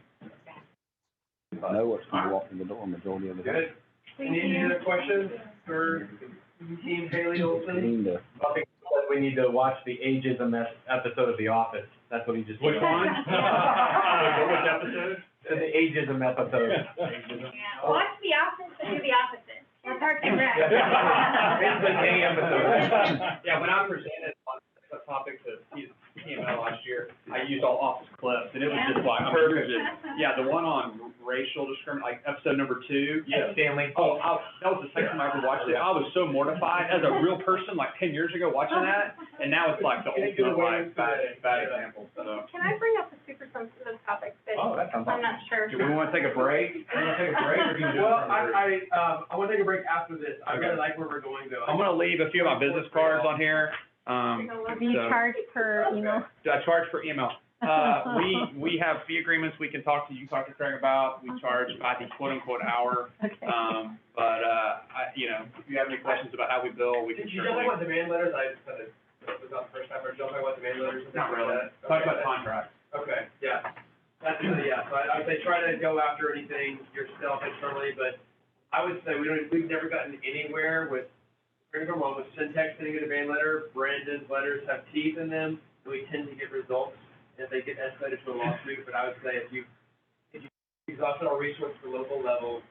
I know what's gonna walk in the door majority of the day. Good. Any other questions for Team Haley Olson? Linda. I think we need to watch the ageism episode of The Office. That's what he just. Which one? Which episode? The ageism episode. Watch the office and do the opposite. That's our correct. It's the gay episode. Yeah, when I presented on the topic to TML last year, I used all office clips, and it was just like, the one on racial discrimination, like episode number 2. Yeah, Stanley. Oh, that was the second time I ever watched it. I was so mortified as a real person, like 10 years ago, watching that, and now it's like the ultimate, like, bad example, so. Can I bring up a super sensitive topic that Oh, that sounds I'm not sure? Do we want to take a break? Do we want to take a break, or do you do it Well, from the- I want to take a break after this. I really like where we're going though. I'm gonna leave a few of my business cards on here. Do you So- charge per email? Do I charge for email? We have fee agreements we can talk to, you can talk to Craig about. We charge by the quote-unquote hour. Okay. If you have any questions about how we bill, we can Did you jump certainly. on demand letters? I said it was not the first time, or jumping on demand letters and things Not like really. that? Talk Okay. about contracts. Okay, yeah. That's, yeah, so I would say try to go after anything yourself internally, but I would say we've never gotten anywhere with, correct me if I'm wrong, with Syntax sending a demand letter. Brandon's letters have teeth in them, and we tend to get results if they get escalated to a lawsuit. But I would say if you exhausted our resources at the local level,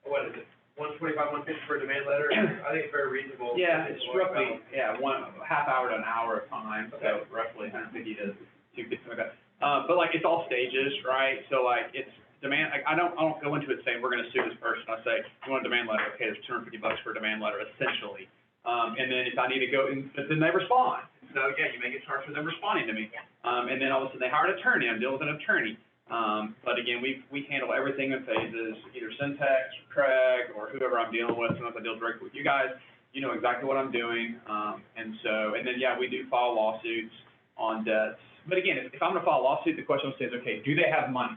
what is it, 125, 150 for a demand letter? I think it's very reasonable. Yeah, it's roughly, one half hour to an hour of time, so roughly 150 to 250, something like that. But like, it's all stages, right? So like, it's demand, like, I don't go into it saying, we're gonna sue this person. I say, you want a demand letter? Okay, there's $250 for a demand letter, essentially. And then if I need to go, but then they respond. So yeah, you may get charged for them responding to me. And then all of a sudden they hire an attorney, I'm dealing with an attorney. But again, we handle everything in phases, either Syntax, Craig, or whoever I'm dealing with. Sometimes I deal directly with you guys. You know exactly what I'm doing. And then, yeah, we do file lawsuits on debts. But again, if I'm gonna file a lawsuit, the question is, okay, do they have money?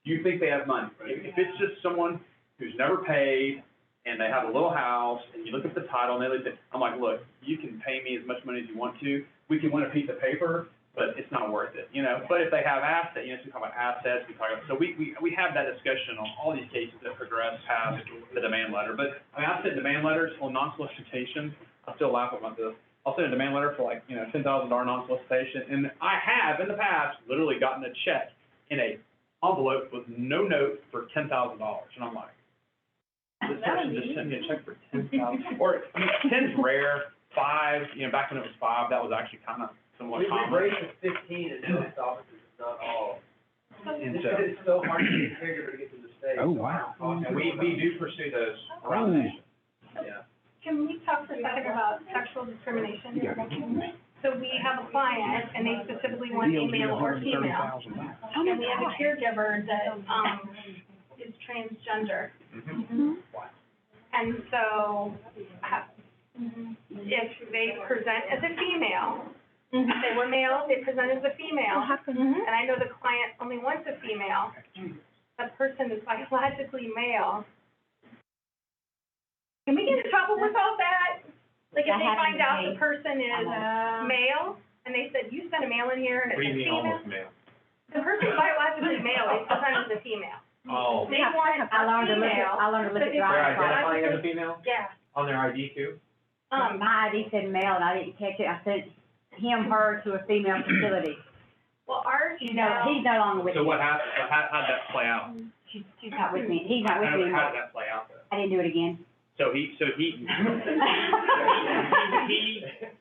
Do you think they have money? If it's just someone who's never paid and they have a little house and you look at the title and they live there, I'm like, look, you can pay me as much money as you want to. We can win a piece of paper, but it's not worth it, But if they have assets, we talk about assets, so we have that discussion on all these cases that progress past the demand letter. But I mean, I've sent demand letters on non-solicitation. I still laugh about this. I'll send a demand letter for like, $10,000 non-solicitation, and I have in the past literally gotten a check in a envelope with no note for $10,000, and I'm like, this person just sent me a check for $10,000. Or, 10's rare. 5, back when it was 5, that was actually kind of somewhat We've common. raised to 15 in most offices, if not all. And It's so hard to get a caregiver to get to the state. Oh, wow. And we do pursue those around the nation. Yeah. Can we talk for a second about sexual discrimination? So we have a client and they specifically want a male or female. And we have a caregiver that, is transgender. And so, if they present as a female, if they were male, they present as a female. And I know the client only wants a female. That person is biologically male. Can we get in trouble with all that? Like if they find out the person is male and they said, you sent a male in here and it's What do a you mean female? almost male? The person's biologically male, they present as a female. Oh. They want a female. I learned to look at but they driver's They're biologically- identifying as a female Yeah. on their ID too? My ID said male and I didn't catch it. I sent her to a female facility. Well, ours, He's no longer with me. So what happened, how'd that play out? She's not with me. He's not with me How anymore. did that play out though? I didn't do it again. So he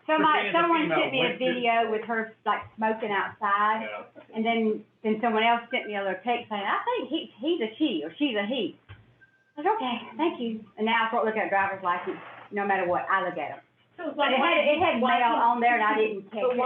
Someone sent me a video with her like smoking outside, and then someone else sent me a little text saying, I think he's a she or she's a he. I was okay, thank you. And now I start looking at driver's license, no matter what, I look at them. So It had male on there and I didn't catch it.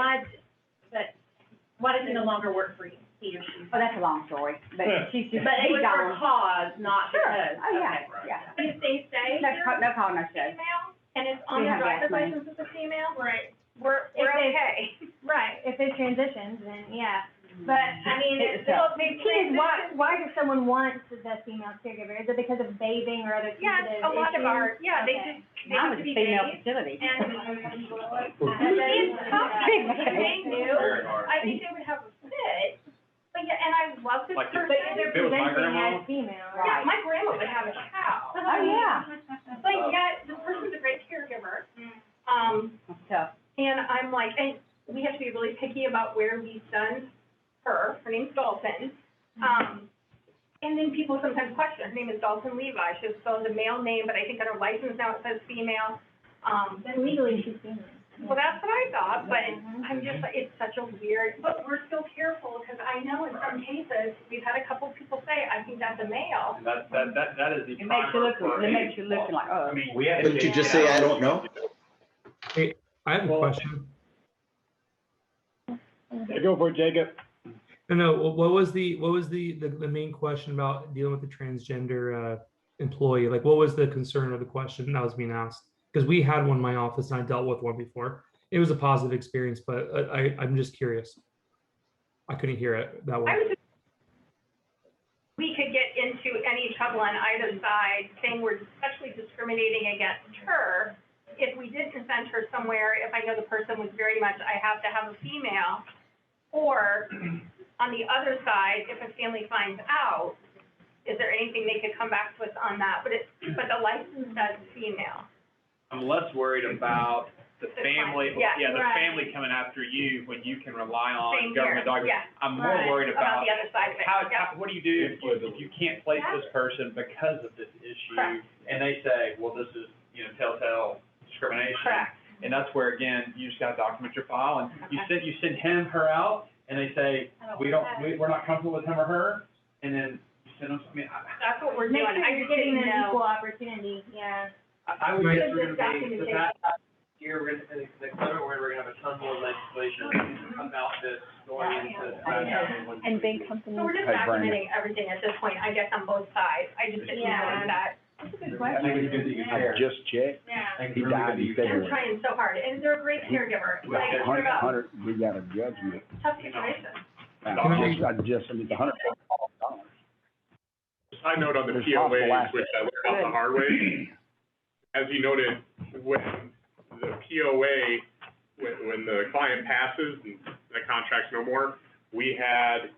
Why does it no longer work for you, he or she? Oh, that's a long story, but she's just, But it he's was for gone. cause, not Sure, because. oh, yeah, Okay. yeah. But if they say No they're call, no show. female, and it's on their driver's license as a female, right, we're If they- okay. Right, if they transition, then yeah. But, I mean, It's so tough. they why does someone want the female caregiver? Is it because of bathing or other Yeah, sensitive a lot of issues? our, they Okay. they I have was to a be female bathed, facility. and it's tough, if they knew, Very hard. I think they would have a fit, but yeah, and I love this Like, person. But they're If it was my presenting grandma? as female, Yeah, right? my grandma would have a cow. Oh, yeah. But yet, this person's a great caregiver. That's tough. And I'm like, and we have to be really picky about where we send her. Her name's Dalton. And then people sometimes question, her name is Dalton Levi. She has spelled a male name, but I think on her license now it says female. Then legally she's female. Well, that's what I thought, but I'm just, like, it's such a weird, but we're still careful, because I know in some cases, we've had a couple people say, I think that's a male. And that is the It makes you primer look, for it makes you look like, I oh. mean, We have. Couldn't you just say, I don't know? Hey, I have a question. Go for it, Jacob. No, what was the main question about dealing with the transgender employee? Like, what was the concern or the question that was being asked? Because we had one in my office and I dealt with one before. It was a positive experience, but I'm just curious. I couldn't hear it that I well. was just, we could get into any trouble on either side, saying we're especially discriminating against her if we didn't send her somewhere, if I know the person was very much, I have to have a female, or on the other side, if a family finds out, is there anything they could come back to us on that? But the license says female. I'm less worried about the family, Yeah, the right. family coming after you when you can rely on Same government here, documents. yeah. I'm more Right. worried About about the other side of it. what do you do if you can't place this person because of this issue? Correct. And they say, well, this is, telltale discrimination. Correct. And that's where, again, you just gotta document your file, and you send him, her out, and they say, we're not comfortable with him or her, and then you send them, That's what we're Make doing. sure I you're just giving didn't them equal know. opportunity, yeah. I would Right. guess we're Just gonna be, the documentation. past year, we're gonna, the climate we're gonna have a ton more legislation about this going into. And big companies. So we're just Hey, Brandon. documenting everything at this point, I guess, on both sides. I just didn't Yeah. know that. That's a good I think it's good that you I share. just checked, Yeah. I think he it's really died good in that you share. I'm trying so hard, and they're a great caregiver. Like, Hunter, they're about Hunter, we got a judgment. tough situation. $100,000. Side note on the There's POAs, possible assets. which I learned out the hard way. As you noted, when the POA, when the client passes and the contract's no more, we had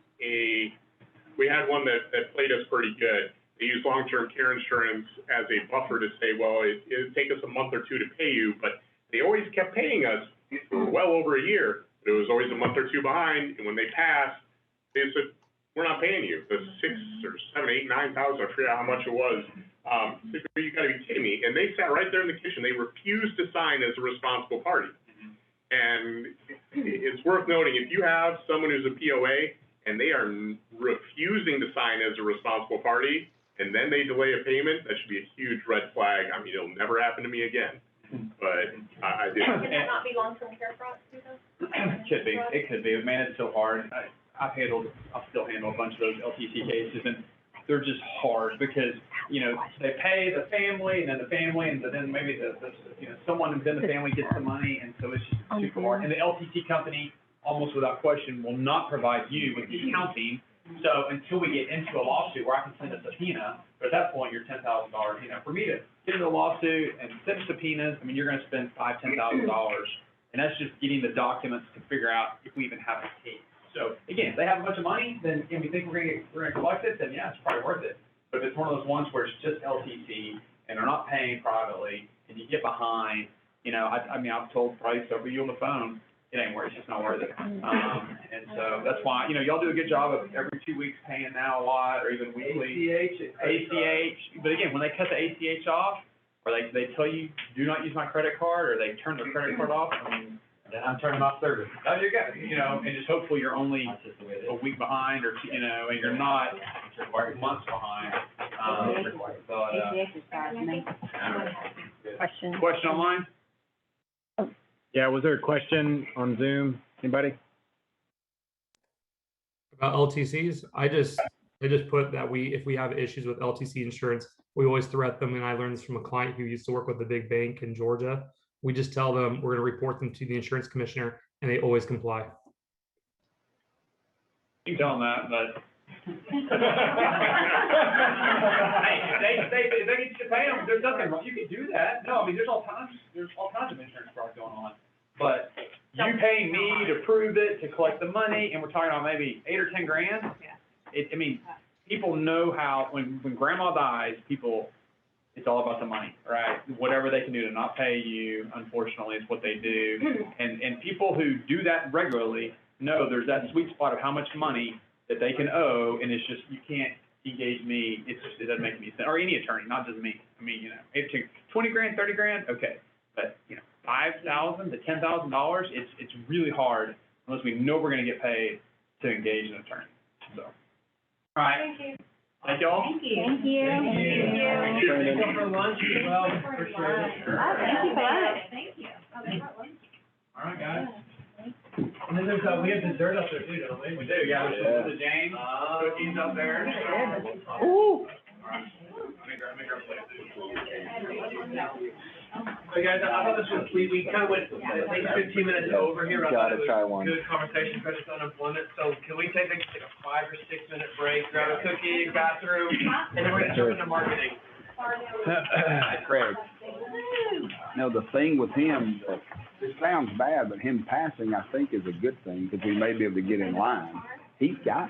one that played us pretty good. They used long-term care insurance as a buffer to say, well, it'd take us a month or two to pay you, but they always kept paying us for well over a year. It was always a month or two behind, and when they passed, they said, we're not paying you. The 6 or 7, 8, 9,000, I forget how much it was. You gotta be kidding me. And they sat right there in the kitchen. They refused to sign as a responsible party. And it's worth noting, if you have someone who's a POA and they are refusing to sign as a responsible party, and then they delay a payment, that should be a huge red flag. I mean, it'll never happen to me again. But I did. Can that not be long-term care fraud, too, though? It could be, man, it's so hard. I'll still handle a bunch of those LTC cases, and they're just hard because, they pay the family, and then the family, and then maybe someone within the family gets the money, and so it's just super hard. And the LTC company, almost without question, will not provide you with the accounting. So until we get into a lawsuit where I can send a subpoena, but at that point, you're $10,000, for me to get into a lawsuit and send subpoenas, I mean, you're gonna spend $5,000, $10,000. And that's just getting the documents to figure out if we even have a case. So again, if they have a bunch of money, then, and we think we're gonna collect it, then yeah, it's probably worth it. But if it's one of those ones where it's just LTC and they're not paying privately and you get behind, I've told Bryce over you on the phone, it ain't worth it, it's not worth it. And so that's why, y'all do a good job of every 2 weeks paying now a lot or even weekly. ACH, but again, when they cut the ACH off, or they tell you, do not use my credit card, or they turn their credit card off, Then I'm turning off service. oh, you're good, and just hopefully you're only That's just the way it a is. week behind or, and you're not months behind. Question. Question online? Yeah, was there a question on Zoom? Anybody? About LTCs, I just put that if we have issues with LTC insurance, we always threat them, and I learned this from a client who used to work with a big bank in Georgia. We just tell them we're gonna report them to the insurance commissioner, and they always comply. You can tell them that, but. Hey, if they get you to pay them, there's nothing wrong, you can do that. No, I mean, there's all kinds of insurance fraud going on. But you pay me to prove it, to collect the money, and we're talking about maybe 8 or 10 grand? People know how, when grandma dies, it's all about the money, right? Whatever they can do to not pay you, unfortunately, is what they do. And people who do that regularly know there's that sweet spot of how much money that they can owe, and it's just, you can't engage me, it doesn't make any sense, or any attorney, not just me. I mean, 20 grand, 30 grand, okay. But, $5,000 to $10,000, it's really hard unless we know we're gonna get paid to engage an attorney, so. All right. Thank you. Thank y'all. Thank you. Thank Thank you. you. Thank you for lunch as well. Appreciate it. Thank you for that. Thank you. All right, guys. And then there's, we have dessert up there too, don't we? We do, yeah, there's the James cookies up there. Ooh. All right. So guys, I thought this was, we kind of went at least 15 minutes over here. I thought it was good conversation, especially on unemployment. So can we take like a 5 or 6 minute break, grab a cookie, bathroom, and then we're gonna jump into marketing. Craig, no, the thing with him, it sounds bad, but him passing, I think, is a good thing, because we may be able to get in line. He's got